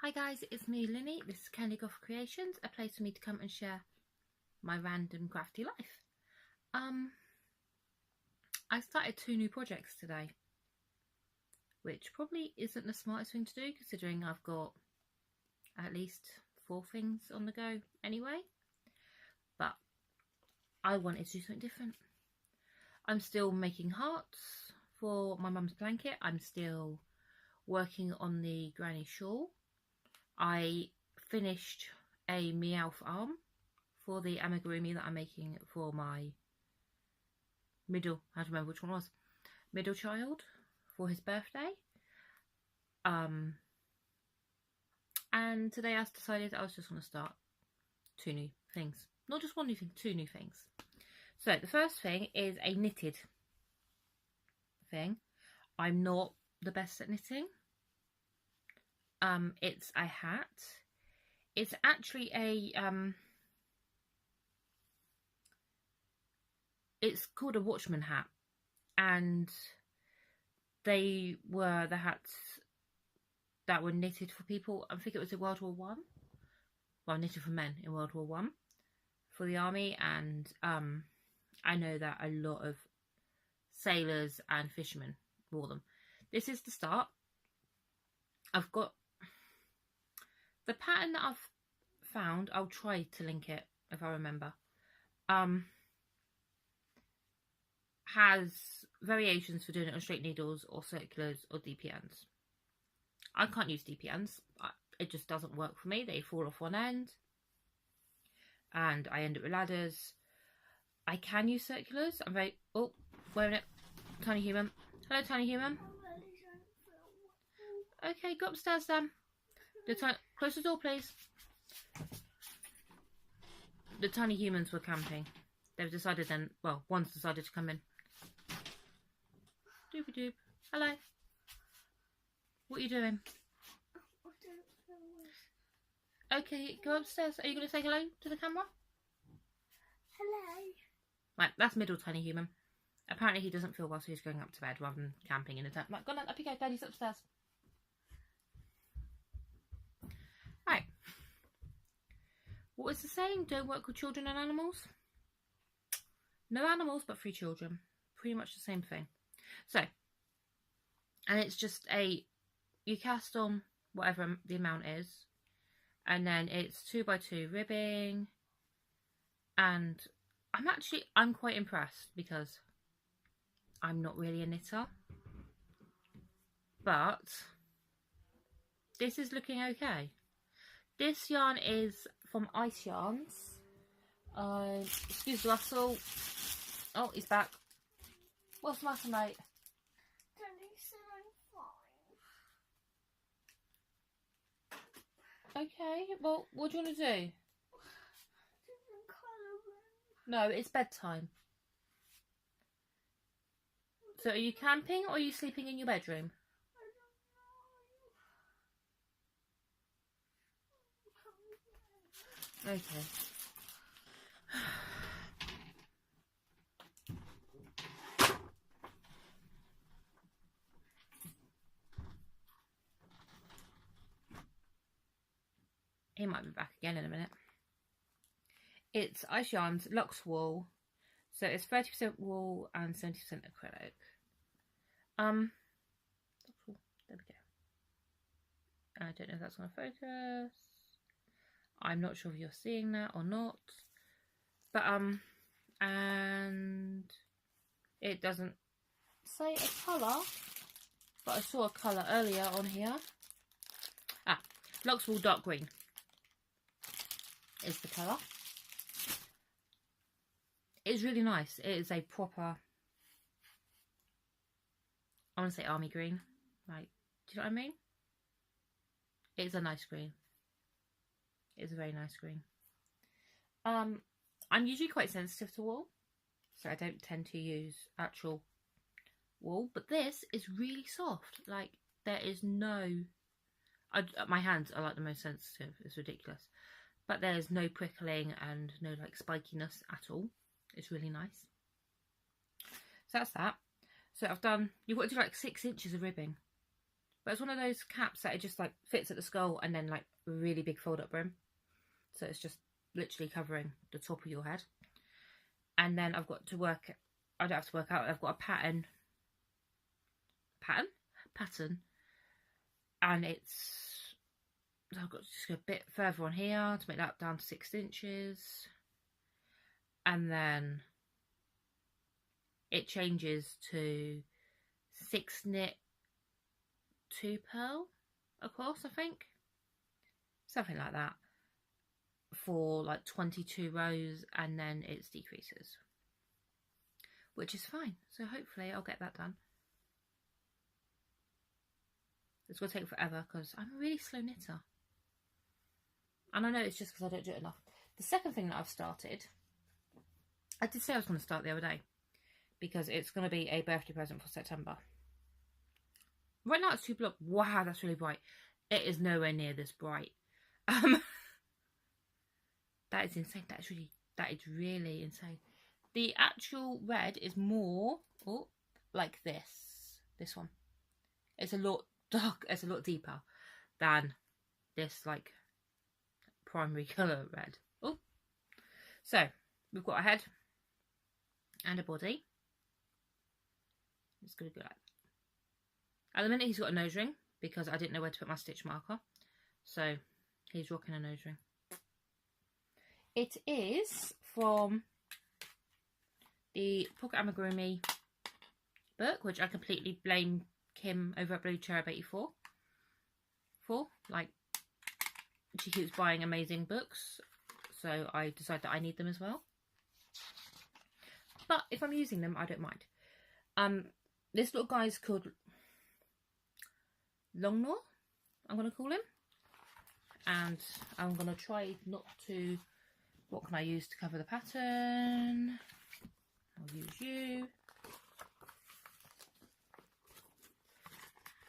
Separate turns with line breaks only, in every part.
Hi guys, it's me Linny. This is Candy Goth Creations, a place for me to come and share my random crafty life. I started 2 new projects today, which probably isn't the smartest thing to do considering I've got at least 4 things on the go anyway, but I wanted to do something different. I'm still making hearts for my mum's blanket. I'm still working on the granny shawl. I finished a Meowth arm for the amigurumi that I'm making for my middle child for his birthday. And today I decided I was just going to start 2 new things. Not just 1 new thing, 2 new things. So the first thing is a knitted thing. I'm not the best at knitting. It's a hat. It's actually a it's called a Watchman hat, and they were the hats that were knitted for people. I think it was in World War One. Well, knitted for men in World War One for the army, and I know that a lot of sailors and fishermen wore them. This is the start. I've got the pattern that I've found. I'll try to link it if I remember. Has variations for doing it on straight needles or circulars or DPNs. I can't use DPNs. It just doesn't work for me. They fall off one end and I end up with ladders. I can use circulars. I'm very... Oh, wait a minute. Tiny human. Hello, tiny human. Okay, go upstairs then. Close the door, please. The tiny humans were camping. They've decided then... Well, one's decided to come in. Doopy doop. Hello. What are you doing? Okay, go upstairs. Are you going to say hello to the camera?
Hello.
Right, that's middle tiny human. Apparently he doesn't feel well, so he's going up to bed rather than camping in a tent. Right, go on, up you go. Daddy's upstairs. Right. What was the saying? Don't work with children and animals? No animals, but 3 children. Pretty much the same thing. So, and it's just you cast on whatever the amount is, and then it's 2x2 ribbing, and I'm quite impressed because I'm not really a knitter, but this is looking okay. This yarn is from Ice Yarns. Excuse the rustle. Oh, he's back. What's the matter, mate?
Daddy said I'm fine.
Okay, well, what do you want to do?
Different colour.
No, it's bedtime. So are you camping or are you sleeping in your bedroom?
I don't know.
Okay. He might be back again in a minute. It's Ice Yarns Luxe Wool. So it's 30% wool and 70% acrylic. There we go. I don't know if that's going to focus. I'm not sure if you're seeing that or not. But, and it doesn't say a colour, but I saw a colour earlier on here. Luxe Wool Dark Green is the colour. It's really nice. It is a proper, I want to say army green. Like, do you know what I mean? It's a nice green. It's a very nice green. I'm usually quite sensitive to wool, so I don't tend to use actual wool, but this is really soft. Like, there is no... my hands are like the most sensitive. It's ridiculous. But there's no prickling and no like spikiness at all. It's really nice. So that's that. So I've done... You've got to do like 6 inches of ribbing. but it's one of those caps that it just like fits at the skull and then like really big fold up brim. So it's just literally covering the top of your head. And then I've got to work, I don't have to work out, I've got a pattern, and it's, I've got to just go a bit further on here to make that down to 6 inches. And then it changes to 6 knit, 2 purl across, I think. Something like that. For like 22 rows, and then it decreases. Which is fine. So hopefully I'll get that done. It's going to take forever because I'm a really slow knitter. And I know it's just because I don't do it enough. The second thing that I've started, I did say I was going to start the other day because it's going to be a birthday present for September. Right now it's 2 o'clock. Wow, that's really bright. It is nowhere near this bright. That is insane. That is really insane. The actual red is more like this one. It's a lot dark, it's a lot deeper than this like primary colour red. Oh, so we've got a head and a body. It's gonna go like that. At the minute he's got a nose ring because I didn't know where to put my stitch marker, so he's rocking a nose ring. It is from the Pocket Amigurumi book, which I completely blame Kim over at Blue Cherub 84 for. Like, she keeps buying amazing books, so I decided that I need them as well. But if I'm using them, I don't mind. This little guy's called Longnor, I'm going to call him. And I'm going to try not to... What can I use to cover the pattern? I'll use you.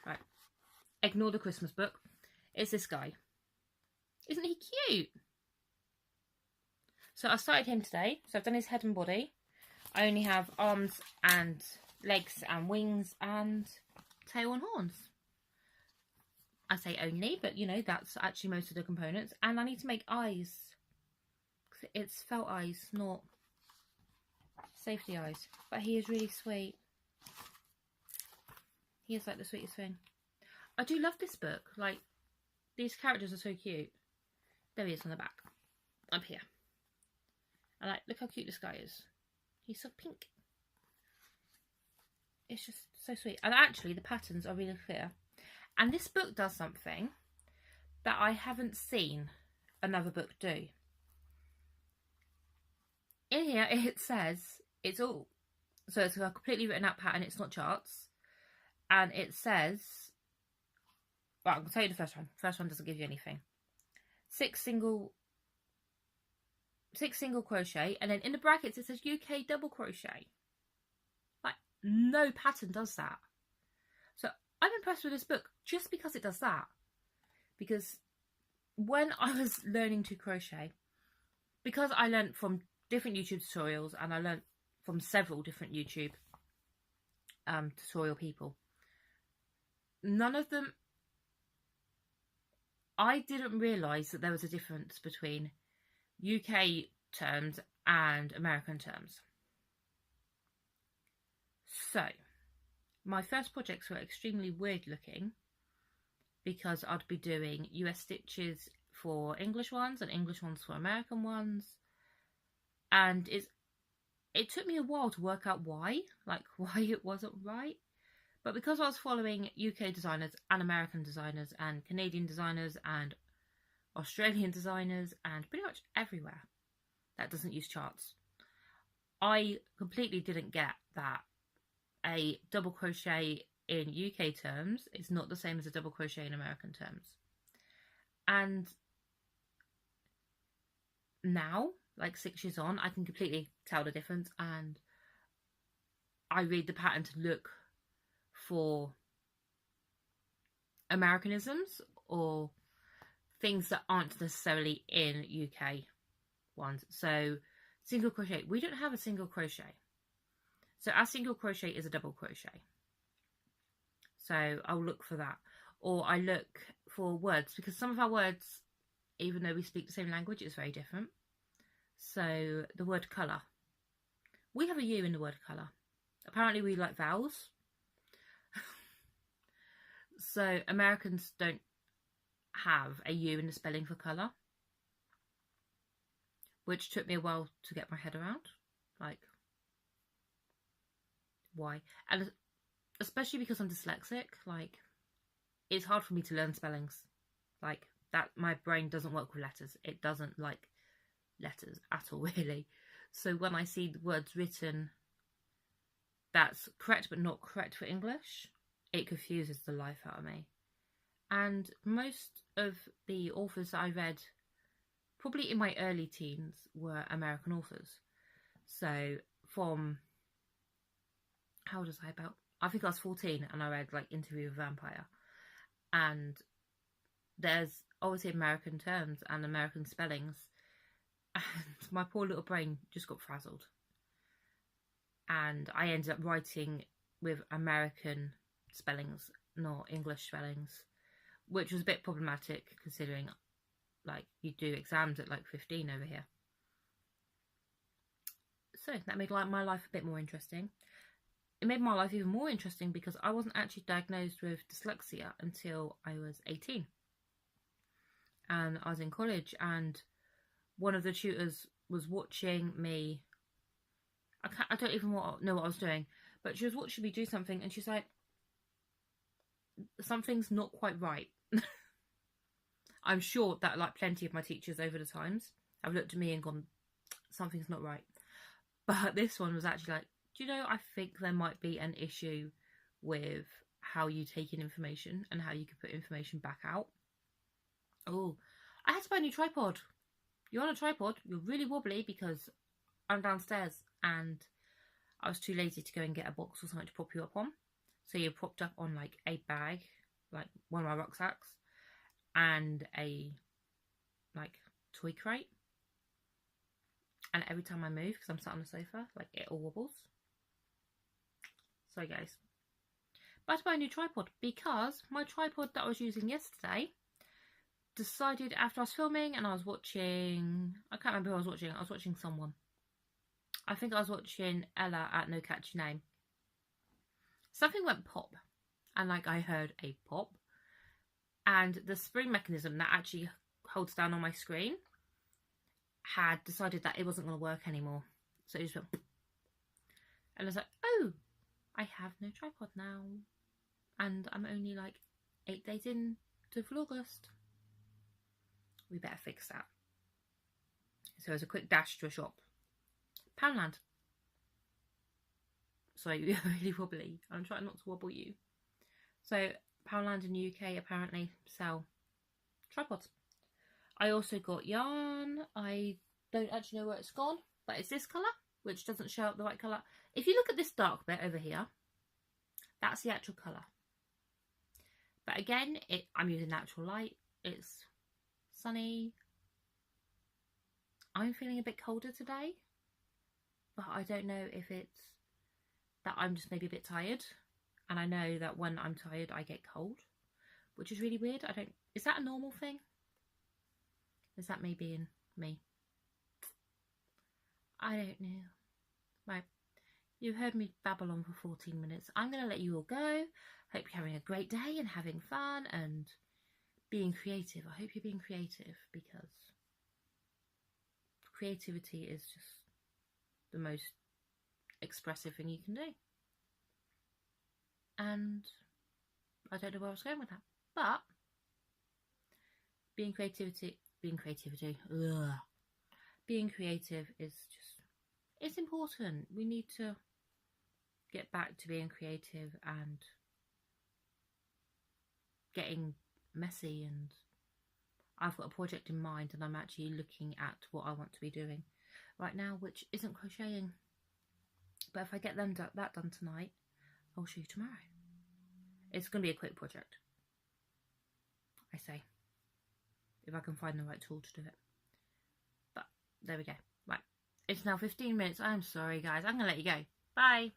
Right. Ignore the Christmas book. It's this guy. Isn't he cute? So I started him today. So I've done his head and body. I only have arms and legs and wings and tail and horns. I say only, but you know, that's actually most of the components. And I need to make eyes. It's felt eyes, not safety eyes. But he is really sweet. He is like the sweetest thing. I do love this book. Like, these characters are so cute. There he is on the back. Up here. And like, look how cute this guy is. He's so pink. It's just so sweet. And actually, the patterns are really clear. And this book does something that I haven't seen another book do. In here, it says, it's all, so it's a completely written out pattern, it's not charts. And it says, well, I'm going to tell you the first one. First one doesn't give you anything. 6 single crochet, and then in the brackets it says UK double crochet. Like, no pattern does that. So I'm impressed with this book just because it does that. Because when I was learning to crochet, because I learned from different YouTube tutorials, and I learned from several different YouTube tutorial people, none of them, I didn't realise that there was a difference between UK terms and American terms. So my first projects were extremely weird looking because I'd be doing US stitches for English ones and English ones for American ones. And it took me a while to work out why it wasn't right. But because I was following UK designers and American designers and Canadian designers and Australian designers and pretty much everywhere that doesn't use charts, I completely didn't get that a double crochet in UK terms is not the same as a double crochet in American terms. And now, like 6 years on, I can completely tell the difference, and I read the pattern to look for Americanisms or things that aren't necessarily in UK ones. So single crochet, we don't have a single crochet. So our single crochet is a double crochet. So I'll look for that. or I look for words, because some of our words, even though we speak the same language, it's very different. So the word colour. We have a U in the word colour. Apparently we like vowels. So Americans don't have a U in the spelling for colour, which took me a while to get my head around. Like, why? And especially because I'm dyslexic, like, it's hard for me to learn spellings. Like, that, my brain doesn't work with letters. It doesn't like letters at all, really. So when I see the words written that's correct but not correct for English, it confuses the life out of me. And most of the authors that I read, probably in my early teens, were American authors. So from, how old was I, about, I think I was 14, and I read like Interview with a Vampire. And there's obviously American terms and American spellings, and my poor little brain just got frazzled. And I ended up writing with American spellings, not English spellings, which was a bit problematic considering, like, you do exams at like 15 over here. So that made my life a bit more interesting. It made my life even more interesting because I wasn't actually diagnosed with dyslexia until I was 18. And I was in college, and one of the tutors was watching me. I don't even know what I was doing, but she was watching me do something, and she's like, something's not quite right. I'm sure that, like, plenty of my teachers over the times have looked at me and gone, something's not right. But this one was actually like, do you know, I think there might be an issue with how you take in information and how you can put information back out. Oh, I had to buy a new tripod. You're on a tripod, you're really wobbly because I'm downstairs and I was too lazy to go and get a box or something to prop you up on. So you're propped up on like a bag, like one of my rucksacks, and a like toy crate. And every time I move, because I'm sat on the sofa, like, it all wobbles. So guys, but I had to buy a new tripod because my tripod that I was using yesterday decided, after I was filming and I was watching, I can't remember who I was watching someone. I think I was watching Ella at No Catchy Name. Something went pop, and like I heard a pop, and the spring mechanism that actually holds down on my screen had decided that it wasn't going to work anymore. So it just went, and I was like, oh, I have no tripod now, and I'm only like 8 days in to Vlogust. We better fix that. So as a quick dash to a shop. Poundland. Sorry, you're really wobbly. I'm trying not to wobble you. So Poundland in the UK apparently sell tripods. I also got yarn. I don't actually know where it's gone, but it's this colour, which doesn't show up the right colour. If you look at this dark bit over here, that's the actual colour. But again, I'm using natural light. It's sunny. I'm feeling a bit colder today, but I don't know if it's that I'm just maybe a bit tired. And I know that when I'm tired, I get cold, which is really weird. Is that a normal thing? Is that me being me? I don't know. Right. You've heard me babble on for 14 minutes. I'm going to let you all go. Hope you're having a great day and having fun and being creative. I hope you're being creative, because creativity is just the most expressive thing you can do. And I don't know where I was going with that, but being creative is just, it's important. We need to get back to being creative and getting messy. And I've got a project in mind, and I'm actually looking at what I want to be doing right now, which isn't crocheting. But if I get that done tonight, I'll show you tomorrow. It's going to be a quick project, I say, if I can find the right tool to do it. But there we go. Right, it's now 15 minutes. I'm sorry, guys. I'm going to let you go. Bye.